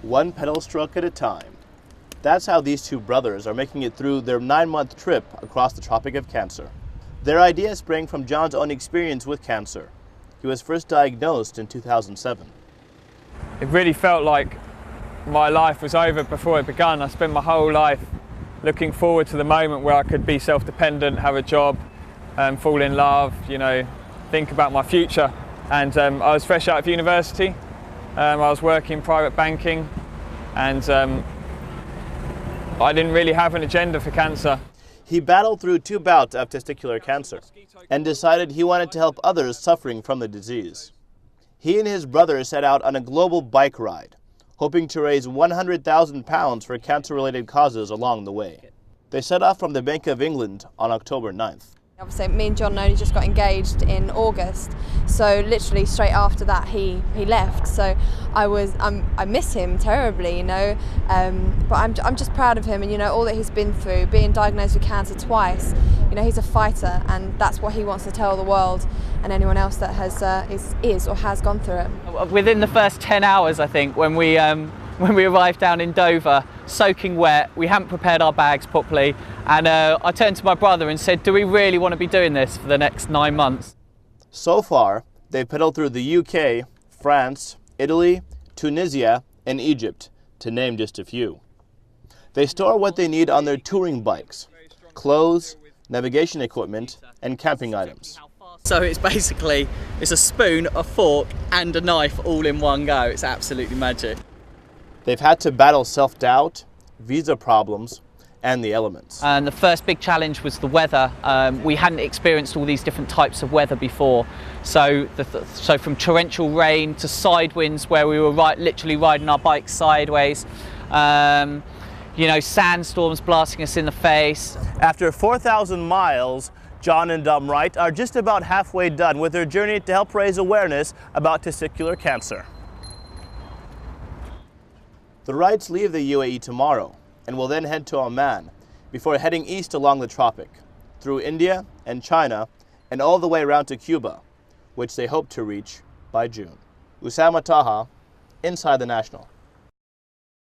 one pedal stroke at a time. That's how these two brothers are making it through their 9-month trip across the Tropic of Cancer. Their idea sprang from John's own experience with cancer. He was first diagnosed in 2007. It really felt like my life was over before it began. I spent my whole life looking forward to the moment where I could be self-dependent, have a job, fall in love, think about my future. And I was fresh out of university. I was working in private banking, and I didn't really have an agenda for cancer. He battled through 2 bouts of testicular cancer and decided he wanted to help others suffering from the disease. He and his brother set out on a global bike ride, hoping to raise £100,000 for cancer-related causes along the way. They set off from the Bank of England on October 9th. Obviously, me and John only just got engaged in August, so literally straight after that he left. So I miss him terribly, but I'm just proud of him, and all that he's been through, being diagnosed with cancer twice. He's a fighter, and that's what he wants to tell the world and anyone else that is or has gone through it. Within the first 10 hours, I think, when we arrived down in Dover, soaking wet, we hadn't prepared our bags properly, and I turned to my brother and said, do we really want to be doing this for the next 9 months? So far, they've pedaled through the UK, France, Italy, Tunisia, and Egypt, to name just a few. They store what they need on their touring bikes: clothes, navigation equipment, and camping items. So it's a spoon, a fork, and a knife all in one go. It's absolutely magic. They've had to battle self-doubt, visa problems, and the elements. And the first big challenge was the weather. We hadn't experienced all these different types of weather before. So from torrential rain to side winds, where we were literally riding our bikes sideways. Sandstorms blasting us in the face. After 4,000 miles, John and Dom Wright are just about halfway done with their journey to help raise awareness about testicular cancer. The Wrights leave the UAE tomorrow and will then head to Oman before heading east along the tropic, through India and China, and all the way around to Cuba, which they hope to reach by June. Usama Taha, Inside the National.